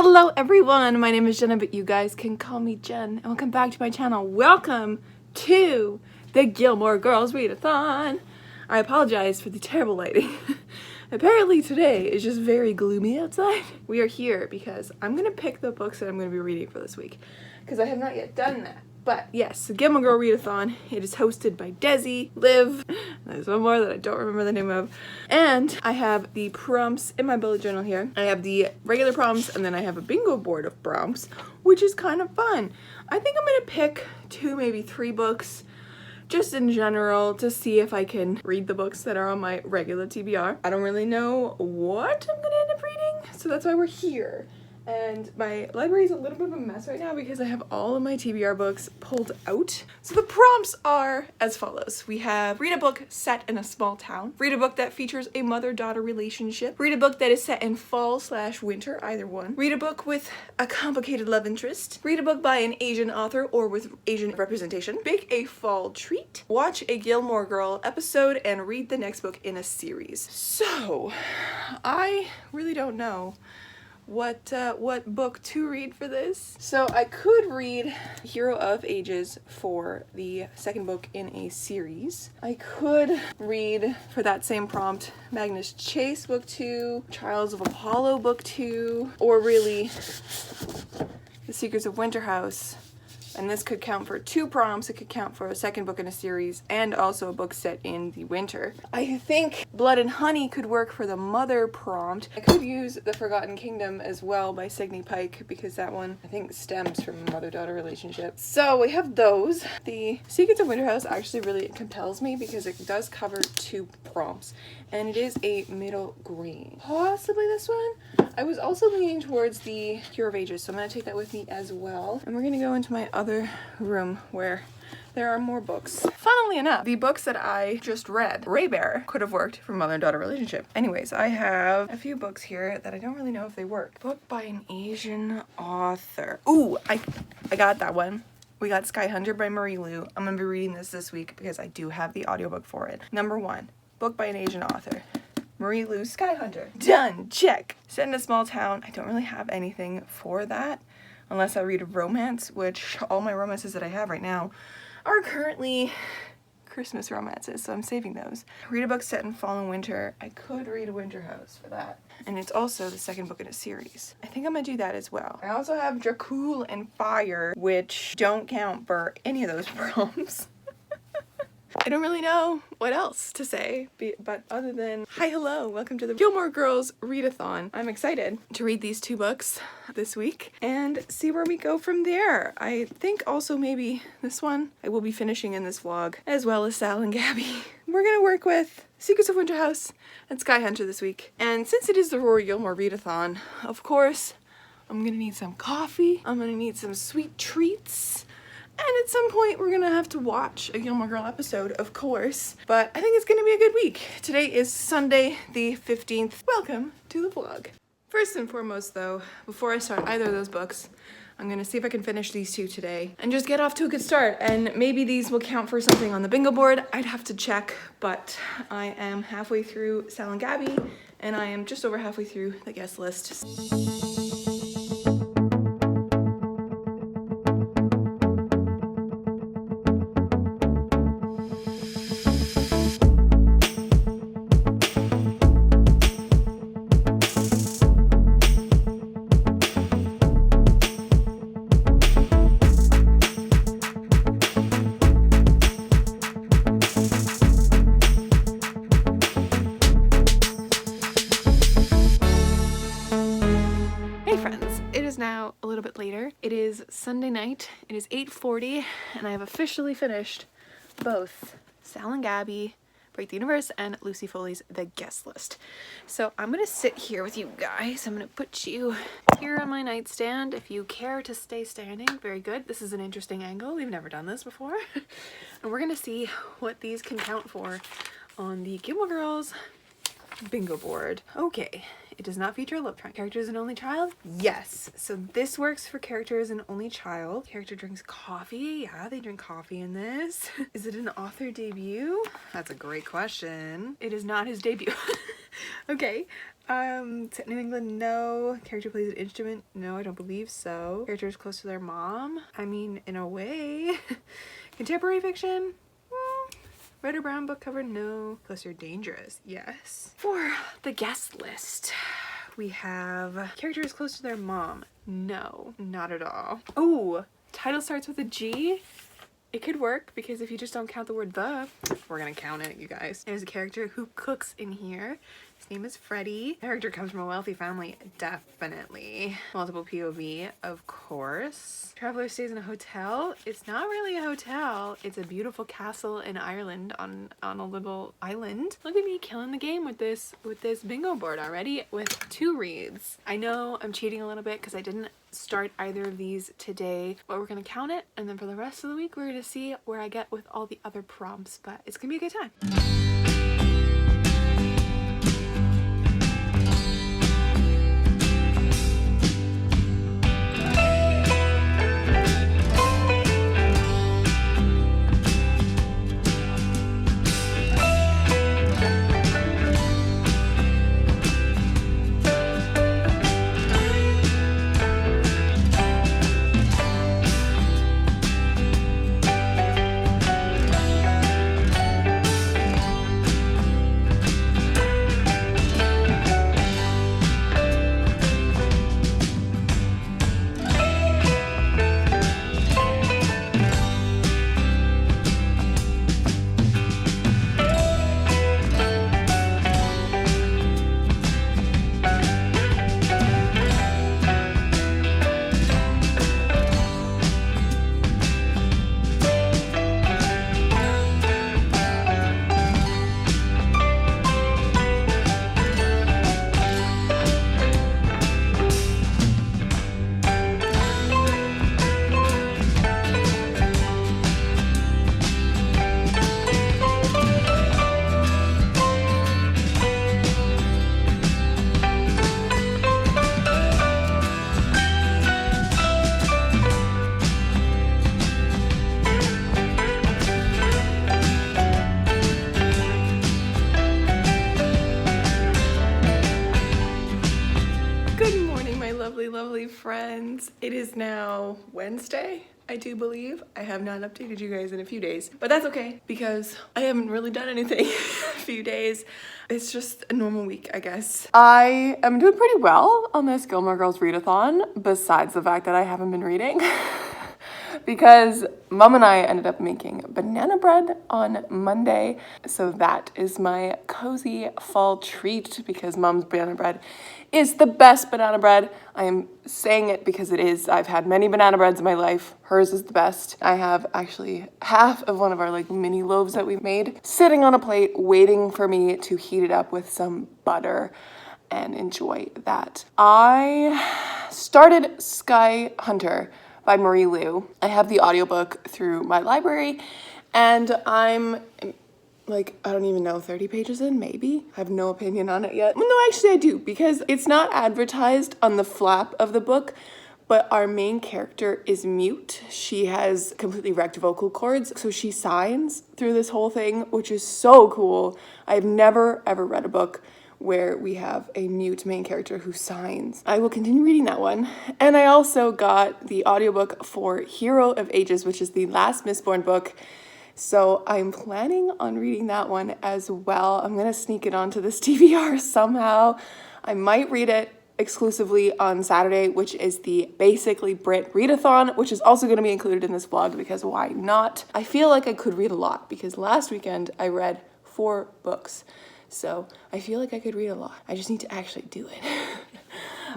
Hello everyone, my name is Jenna, but you guys can call me Jen, and welcome back to my channel. Welcome to the Gilmore Girls Readathon. I apologize for the terrible lighting. Apparently today is just very gloomy outside. We are here because I'm gonna pick the books that I'm gonna be reading for this week, because I have not yet done that. But yes, the Gilmore Girl Readathon. It is hosted by Desi, Liv, and there's one more that I don't remember the name of. And I have the prompts in my bullet journal here. I have the regular prompts, and then I have a bingo board of prompts, which is kind of fun. I think I'm gonna pick 2, maybe 3 books, just in general, to see if I can read the books that are on my regular TBR. I don't really know what I'm gonna end up reading, so that's why we're here. And my library is a little bit of a mess right now because I have all of my TBR books pulled out. So the prompts are as follows. We have read a book set in a small town, read a book that features a mother-daughter relationship, read a book that is set in fall/winter, either one, read a book with a complicated love interest, read a book by an Asian author or with Asian representation, bake a fall treat, watch a Gilmore Girl episode, and read the next book in a series. So I really don't know what book to read for this. So I could read Hero of Ages for the second book in a series. I could read, for that same prompt, Magnus Chase book 2, Trials of Apollo book 2, or really The Secrets of Winterhouse. And this could count for 2 prompts. It could count for a second book in a series and also a book set in the winter. I think Blood and Honey could work for the mother prompt. I could use The Forgotten Kingdom as well by Signe Pike, because that one I think stems from a mother-daughter relationship. So we have those. The Secrets of Winterhouse actually really compels me because it does cover 2 prompts and it is a middle green. Possibly this one. I was also leaning towards the Hero of Ages, so I'm going to take that with me as well. And we're going to go into my other room where there are more books. Funnily enough, the books that I just read, Ray Bear, could have worked for mother and daughter relationship. Anyways, I have a few books here that I don't really know if they work. Book by an Asian author. Ooh, I got that one. We got Sky Hunter by Marie Lu. I'm going to be reading this week because I do have the audiobook for it. Number 1, book by an Asian author. Marie Lu, Sky Hunter. Done! Check! Set in a small town. I don't really have anything for that unless I read a romance, which all my romances that I have right now are currently Christmas romances, so I'm saving those. Read a book set in fall and winter. I could read a Winterhouse for that. And it's also the second book in a series. I think I'm gonna do that as well. I also have Dracul and Fire, which don't count for any of those prompts. I don't really know what else to say, but other than, hi, hello, welcome to the Gilmore Girls Readathon. I'm excited to read these 2 books this week and see where we go from there. I think also maybe this one I will be finishing in this vlog, as well as Sal and Gabby. We're gonna work with Secrets of Winterhouse and Sky Hunter this week. And since it is the Rory Gilmore Readathon, of course, I'm gonna need some coffee, I'm gonna need some sweet treats, and at some point, we're gonna have to watch a Gilmore Girl episode, of course. But I think it's gonna be a good week. Today is Sunday the 15th. Welcome to the vlog. First and foremost though, before I start either of those books, I'm gonna see if I can finish these 2 today and just get off to a good start. And maybe these will count for something on the bingo board. I'd have to check, but I am halfway through Sal and Gabby, and I am just over halfway through the guest list. Now a little bit later. It is Sunday night. It is 8:40 and I have officially finished both Sal and Gabby, Break the Universe, and Lucy Foley's The Guest List. So I'm gonna sit here with you guys. I'm gonna put you here on my nightstand. If you care to stay standing, very good. This is an interesting angle. We've never done this before. And we're gonna see what these can count for on the Gilmore Girls bingo board. Okay, it does not feature a love triangle. Character is an only child? Yes. So this works for character as an only child. Character drinks coffee? Yeah, they drink coffee in this. Is it an author debut? That's a great question. It is not his debut. Okay. Set in New England, no. Character plays an instrument, no, I don't believe so. Character is close to their mom, I mean, in a way. Contemporary fiction, red or brown book cover, no. Close or dangerous, yes. For the guest list, we have characters close to their mom, no, not at all. Ooh, title starts with a G. It could work because if you just don't count the word the, we're gonna count it, you guys. There's a character who cooks in here. His name is Freddie. Character comes from a wealthy family, definitely. Multiple POV, of course. Traveler stays in a hotel. It's not really a hotel. It's a beautiful castle in Ireland on a little island. Look at me killing the game with this bingo board already with 2 reads. I know I'm cheating a little bit because I didn't start either of these today, but we're gonna count it, and then for the rest of the week we're gonna see where I get with all the other prompts, but it's gonna be a good time. Lovely friends. It is now Wednesday, I do believe. I have not updated you guys in a few days, but that's okay because I haven't really done anything in a few days. It's just a normal week, I guess. I am doing pretty well on this Gilmore Girls readathon, besides the fact that I haven't been reading. Because Mom and I ended up making banana bread on Monday. So that is my cozy fall treat because Mom's banana bread is the best banana bread. I am saying it because it is. I've had many banana breads in my life. Hers is the best. I have actually half of one of our like mini loaves that we've made sitting on a plate waiting for me to heat it up with some butter and enjoy that. I started Sky Hunter by Marie Lu. I have the audiobook through my library and I'm like, I don't even know, 30 pages in, maybe? I have no opinion on it yet. Well, no, actually I do, because it's not advertised on the flap of the book, but our main character is mute. She has completely wrecked vocal cords, so she signs through this whole thing, which is so cool. I've never, ever read a book where we have a mute main character who signs. I will continue reading that one. And I also got the audiobook for Hero of Ages, which is the last Mistborn book. So I'm planning on reading that one as well. I'm gonna sneak it onto this TBR somehow. I might read it exclusively on Saturday, which is the Basically Britt Readathon, which is also gonna be included in this vlog because why not? I feel like I could read a lot because last weekend I read 4 books. So I feel like I could read a lot. I just need to actually do it.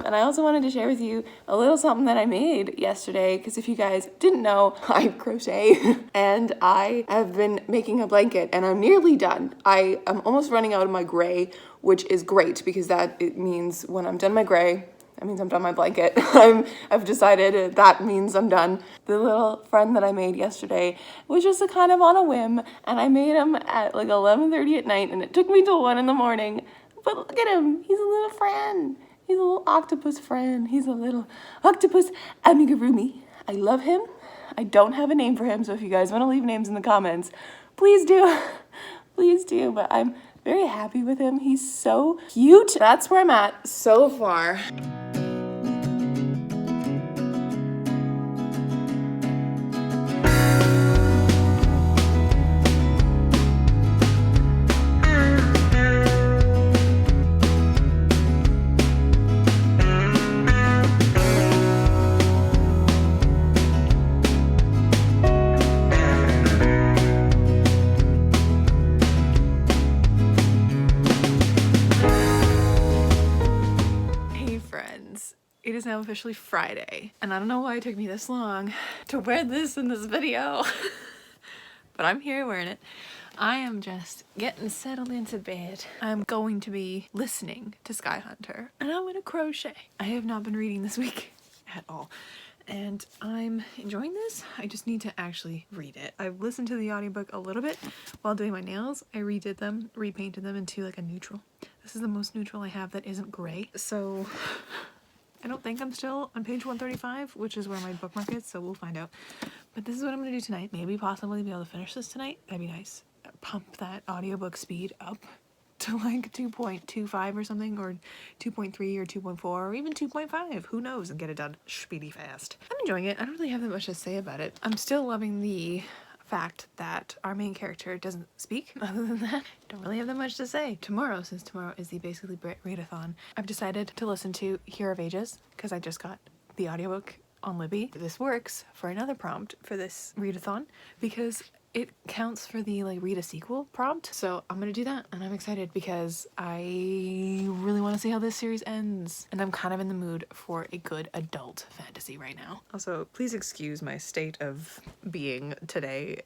And I also wanted to share with you a little something that I made yesterday, because if you guys didn't know, I crochet and I have been making a blanket and I'm nearly done. I am almost running out of my gray, which is great because it means when I'm done my gray, that means I'm done my blanket. I've decided that means I'm done. The little friend that I made yesterday was just a kind of on a whim, and I made him at like 11:30 at night, and it took me till 1 in the morning. But look at him, he's a little friend. He's a little octopus friend. He's a little octopus amigurumi. I love him. I don't have a name for him, so if you guys want to leave names in the comments, please do. Please do, but I'm very happy with him. He's so cute. That's where I'm at so far. It is now officially Friday, and I don't know why it took me this long to wear this in this video, but I'm here wearing it. I am just getting settled into bed. I'm going to be listening to Sky Hunter, and I'm gonna crochet. I have not been reading this week at all, and I'm enjoying this. I just need to actually read it. I've listened to the audiobook a little bit while doing my nails. I redid them, repainted them into like a neutral. This is the most neutral I have that isn't gray, so I don't think I'm still on page 135, which is where my bookmark is, so we'll find out. But this is what I'm going to do tonight. Maybe possibly be able to finish this tonight. That'd be nice. Pump that audiobook speed up to like 2.25 or something, or 2.3 or 2.4 or even 2.5. Who knows? And get it done speedy fast. I'm enjoying it. I don't really have that much to say about it. I'm still loving the fact that our main character doesn't speak. Other than that, don't really have that much to say. Tomorrow, since tomorrow is the Basically Britt Readathon, I've decided to listen to Hero of Ages because I just got the audiobook on Libby. This works for another prompt for this readathon because it counts for the like read a sequel prompt. So I'm gonna do that, and I'm excited because I really want to see how this series ends, and I'm kind of in the mood for a good adult fantasy right now. Also, please excuse my state of being today.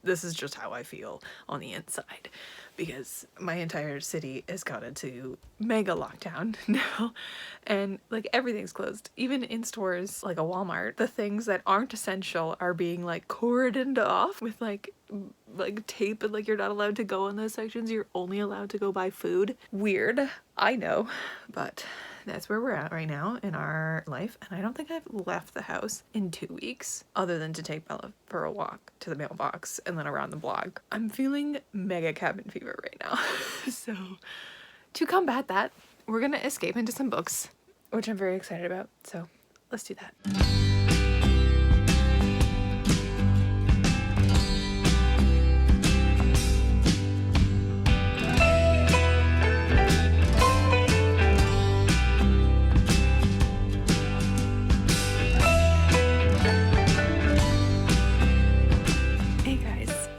This is just how I feel on the inside because my entire city has gone into mega lockdown now, and like everything's closed. Even in stores like a Walmart, the things that aren't essential are being like cordoned off with like tape, and like you're not allowed to go in those sections. You're only allowed to go buy food. Weird, I know, but that's where we're at right now in our life, and I don't think I've left the house in 2 weeks other than to take Bella for a walk to the mailbox and then around the block. I'm feeling mega cabin fever right now. So to combat that, we're gonna escape into some books, which I'm very excited about, so let's do that.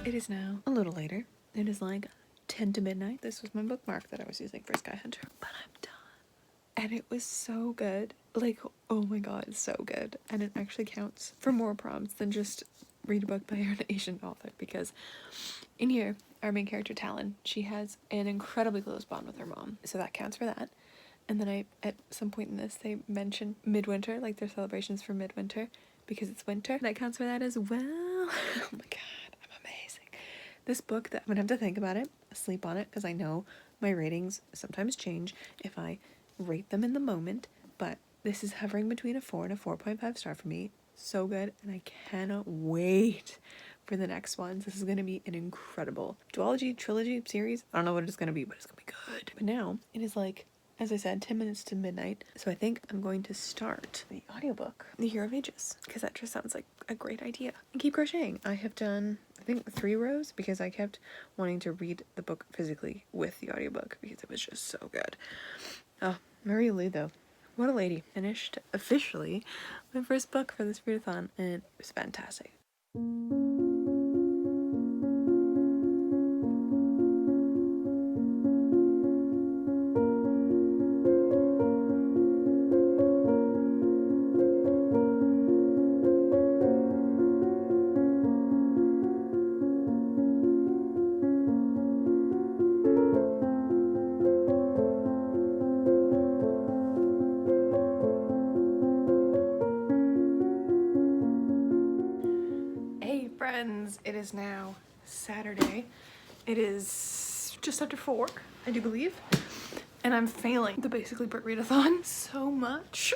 It is now a little later. It is like 10 to midnight. This was my bookmark that I was using for Sky Hunter, but I'm done. And it was so good. Like, oh my god, it's so good. And it actually counts for more prompts than just read a book by an Asian author, because in here, our main character, Talon, she has an incredibly close bond with her mom. So that counts for that. And then at some point in this, they mention midwinter, like their celebrations for midwinter, because it's winter. That counts for that as well. Oh my god. This book, that I'm gonna have to think about it, sleep on it, because I know my ratings sometimes change if I rate them in the moment, but this is hovering between a 4 and a 4.5 star for me. So good, and I cannot wait for the next ones. This is gonna be an incredible duology, trilogy, series. I don't know what it's gonna be, but it's gonna be good. But now, it is like, as I said, 10 minutes to midnight, so I think I'm going to start the audiobook, The Hero of Ages, because that just sounds like a great idea. And keep crocheting. I have done, I think, 3 rows, because I kept wanting to read the book physically with the audiobook, because it was just so good. Oh, Marie Lou, though. What a lady. Finished, officially, my first book for this readathon, and it was fantastic. It is now Saturday. It is just after 4, I do believe, and I'm failing the Basically Britt Readathon so much.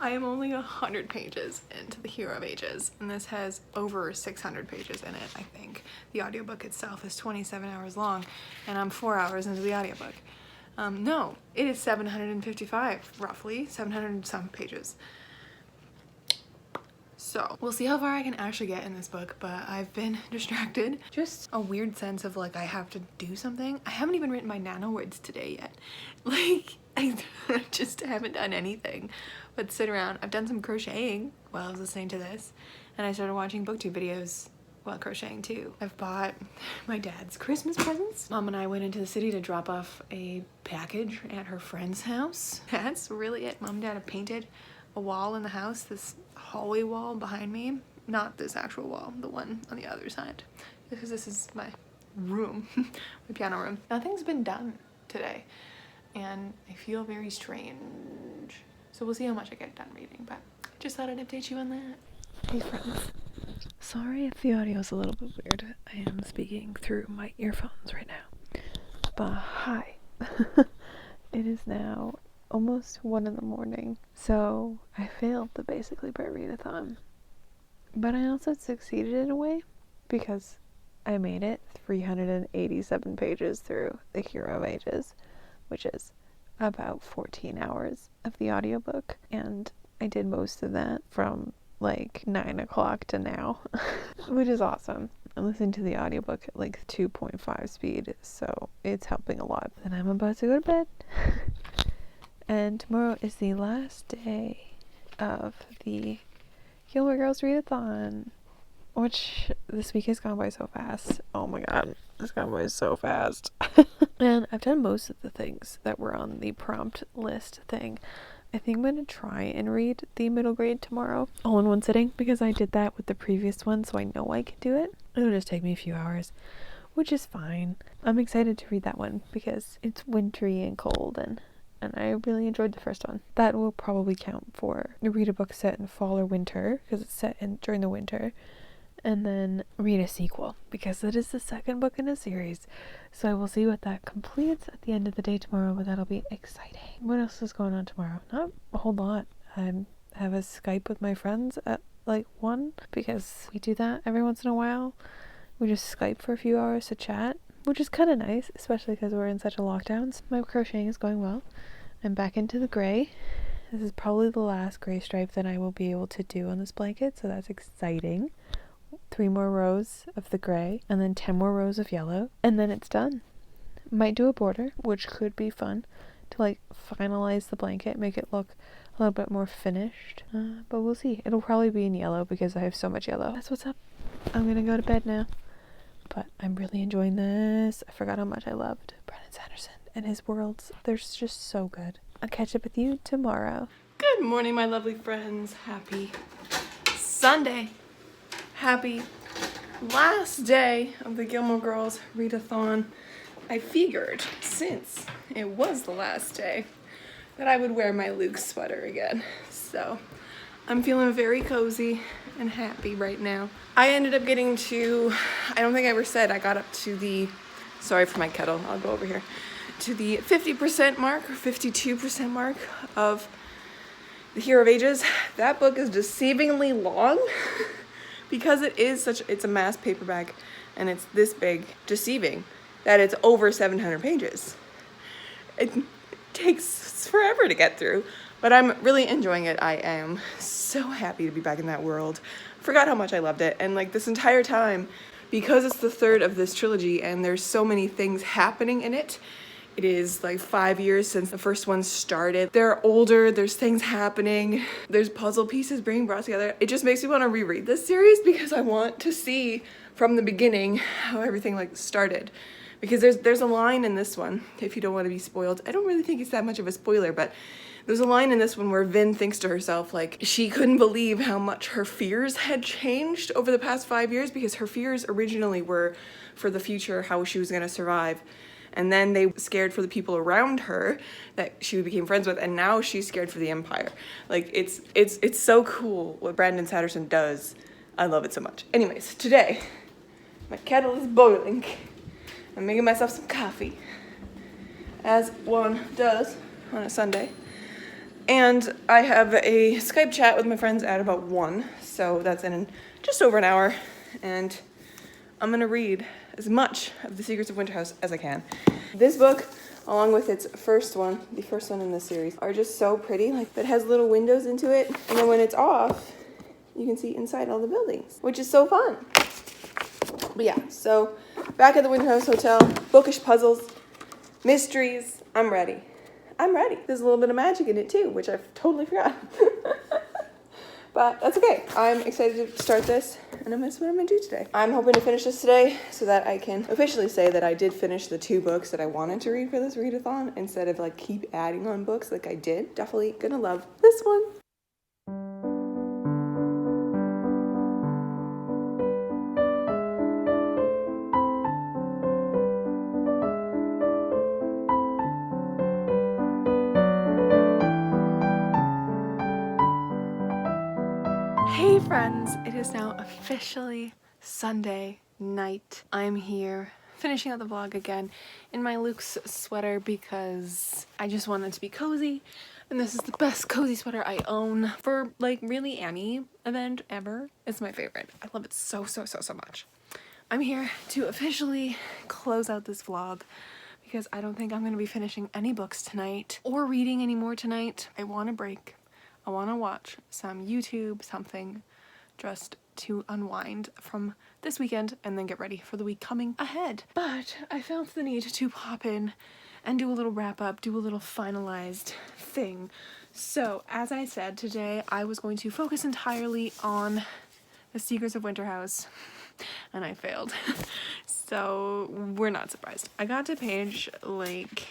I am only 100 pages into The Hero of Ages, and this has over 600 pages in it, I think. The audiobook itself is 27 hours long, and I'm 4 hours into the audiobook. No, it is 755, roughly, 700 and some pages. So we'll see how far I can actually get in this book, but I've been distracted. Just a weird sense of like I have to do something. I haven't even written my nano words today yet. Like I just haven't done anything but sit around. I've done some crocheting while I was listening to this, and I started watching booktube videos while crocheting too. I've bought my dad's Christmas presents. Mom and I went into the city to drop off a package at her friend's house. That's really it. Mom and Dad have painted a wall in the house, this hallway wall behind me. Not this actual wall, the one on the other side. Because this is my room, my piano room. Nothing's been done today, and I feel very strange. So we'll see how much I get done reading, but I just thought I'd update you on that. Hey friends. Sorry if the audio is a little bit weird. I am speaking through my earphones right now. But hi. It is now almost 1 in the morning, so I failed the Basically Britt Readathon. But I also succeeded in a way, because I made it 387 pages through The Hero of Ages, which is about 14 hours of the audiobook, and I did most of that from like 9 o'clock to now, which is awesome. I'm listening to the audiobook at like 2.5 speed, so it's helping a lot. And I'm about to go to bed. And tomorrow is the last day of the Gilmore Girls Readathon, which this week has gone by so fast. Oh my god, it's gone by so fast. And I've done most of the things that were on the prompt list thing. I think I'm going to try and read the middle grade tomorrow all in one sitting, because I did that with the previous one, so I know I can do it. It'll just take me a few hours, which is fine. I'm excited to read that one because it's wintry and cold, and I really enjoyed the first one. That will probably count for read a book set in fall or winter, because it's set during the winter, and then read a sequel, because it is the second book in a series. So I will see what that completes at the end of the day tomorrow, but that'll be exciting. What else is going on tomorrow? Not a whole lot. I have a Skype with my friends at like 1, because we do that every once in a while. We just Skype for a few hours to chat, which is kind of nice, especially because we're in such a lockdown. So my crocheting is going well. I'm back into the gray. This is probably the last gray stripe that I will be able to do on this blanket, so that's exciting. 3 more rows of the gray, and then 10 more rows of yellow, and then it's done. Might do a border, which could be fun to like finalize the blanket, make it look a little bit more finished, but we'll see. It'll probably be in yellow because I have so much yellow. That's what's up. I'm gonna go to bed now, but I'm really enjoying this. I forgot how much I loved Brandon Sanderson and his worlds. They're just so good. I'll catch up with you tomorrow. Good morning, my lovely friends. Happy Sunday. Happy last day of the Gilmore Girls Readathon. I figured, since it was the last day, that I would wear my Luke sweater again. So I'm feeling very cozy and happy right now. I ended up getting to, I don't think I ever said, I got up to the, sorry for my kettle, I'll go over here, to the 50% mark or 52% mark of The Hero of Ages. That book is deceivingly long. Because it's a mass paperback and it's this big, deceiving that it's over 700 pages. It takes forever to get through, but I'm really enjoying it. I am so happy to be back in that world. Forgot how much I loved it, and like this entire time, because it's the third of this trilogy and there's so many things happening in it. It is like 5 years since the first one started. They're older, there's things happening, there's puzzle pieces being brought together. It just makes me want to reread this series because I want to see from the beginning how everything like started. Because there's a line in this one, if you don't want to be spoiled. I don't really think it's that much of a spoiler, but there's a line in this one where Vin thinks to herself like she couldn't believe how much her fears had changed over the past 5 years, because her fears originally were for the future, how she was going to survive. And then they were scared for the people around her that she became friends with, and now she's scared for the Empire. Like, it's so cool what Brandon Sanderson does. I love it so much. Anyways, today, my kettle is boiling. I'm making myself some coffee, as one does on a Sunday. And I have a Skype chat with my friends at about 1, so that's in just over an hour. And I'm gonna read as much of The Secrets of Winterhouse as I can. This book, along with its first one, the first one in this series, are just so pretty. Like, it has little windows into it, and then when it's off, you can see inside all the buildings, which is so fun. But yeah, so back at the Winterhouse Hotel, bookish puzzles, mysteries. I'm ready. I'm ready. There's a little bit of magic in it too, which I've totally forgotten. But that's okay. I'm excited to start this, and that's what I'm gonna do today. I'm hoping to finish this today so that I can officially say that I did finish the 2 books that I wanted to read for this readathon instead of like keep adding on books like I did. Definitely gonna love this one. Hey friends, it is now officially Sunday night. I'm here finishing out the vlog again in my Luke's sweater because I just wanted to be cozy, and this is the best cozy sweater I own for like really any event ever. It's my favorite. I love it so much. I'm here to officially close out this vlog because I don't think I'm going to be finishing any books tonight or reading anymore tonight. I want a break. I want to watch some YouTube, something, just to unwind from this weekend and then get ready for the week coming ahead. But I felt the need to pop in and do a little wrap up, do a little finalized thing. So as I said, today I was going to focus entirely on The Secrets of Winterhouse, and I failed. So we're not surprised. I got to page like,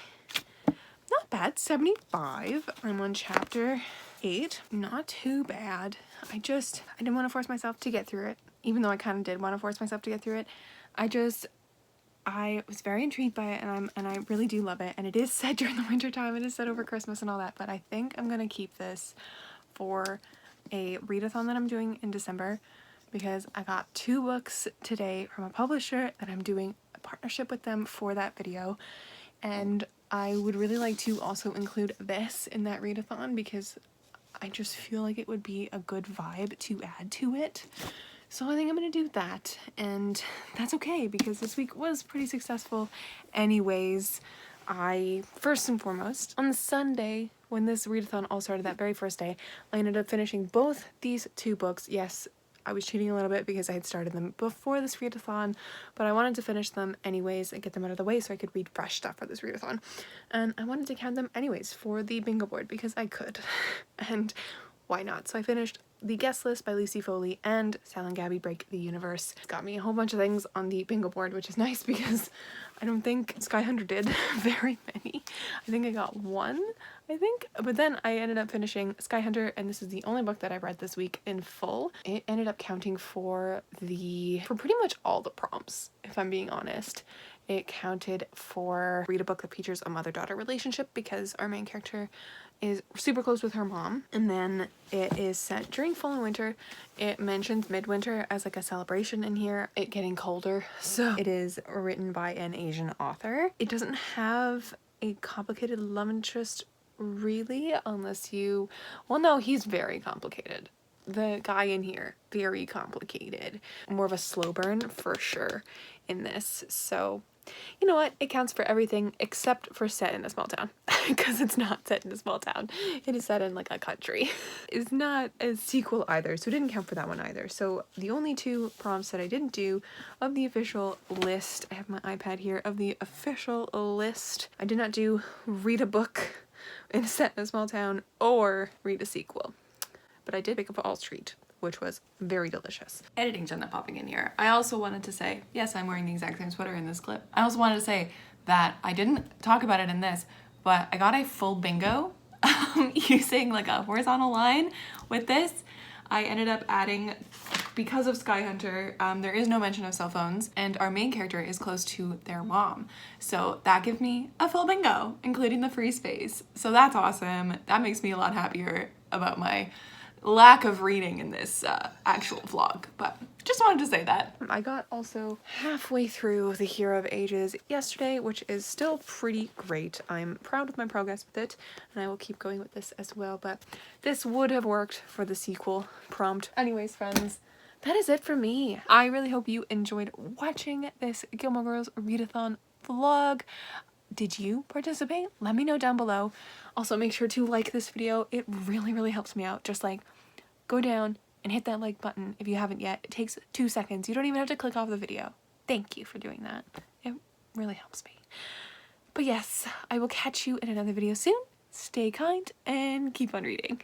not bad, 75. I'm on chapter 8. Not too bad. I didn't want to force myself to get through it, even though I kind of did want to force myself to get through it. I was very intrigued by it, and I really do love it, and it is set during the winter time. It is set over Christmas and all that, but I think I'm gonna keep this for a readathon that I'm doing in December because I got 2 books today from a publisher that I'm doing a partnership with them for that video, and I would really like to also include this in that readathon because I just feel like it would be a good vibe to add to it. So I think I'm gonna do that, and that's okay because this week was pretty successful anyways. First and foremost, on the Sunday when this readathon all started, that very first day, I ended up finishing both these 2 books. Yes, I was cheating a little bit because I had started them before this readathon, but I wanted to finish them anyways and get them out of the way so I could read fresh stuff for this readathon. And I wanted to count them anyways for the bingo board because I could. And why not? So I finished The Guest List by Lucy Foley and Sal and Gabby Break the Universe. Got me a whole bunch of things on the bingo board, which is nice because I don't think Sky Hunter did very many. I think I got 1, but then I ended up finishing Sky Hunter, and this is the only book that I read this week in full. It ended up counting for pretty much all the prompts, if I'm being honest. It counted for read a book that features a mother-daughter relationship because our main character is super close with her mom, and then it is set during fall and winter. It mentions midwinter as like a celebration in here, it getting colder, so it is written by an Asian author. It doesn't have a complicated love interest really, unless well, no, he's very complicated. The guy in here, very complicated. More of a slow burn for sure in this, so you know what, it counts for everything except for set in a small town because it's not set in a small town, it is set in like a country. It's not a sequel either, so it didn't count for that one either. So the only 2 prompts that I didn't do of the official list, I have my iPad here, of the official list, I did not do read a book set in a small town or read a sequel, but I did pick up All Street, which was very delicious. Editing Jenna popping in here. I also wanted to say, yes, I'm wearing the exact same sweater in this clip. I also wanted to say that I didn't talk about it in this, but I got a full bingo using like a horizontal line with this. I ended up adding, because of Sky Hunter, there is no mention of cell phones, and our main character is close to their mom. So that gives me a full bingo, including the free space. So that's awesome. That makes me a lot happier. about my lack of reading in this actual vlog, but just wanted to say that. I got also halfway through The Hero of Ages yesterday, which is still pretty great. I'm proud of my progress with it, and I will keep going with this as well, but this would have worked for the sequel prompt. Anyways, friends, that is it for me. I really hope you enjoyed watching this Gilmore Girls readathon vlog. Did you participate? Let me know down below. Also, make sure to like this video. It really helps me out. Just like go down and hit that like button if you haven't yet. It takes 2 seconds. You don't even have to click off the video. Thank you for doing that. It really helps me. But yes, I will catch you in another video soon. Stay kind and keep on reading.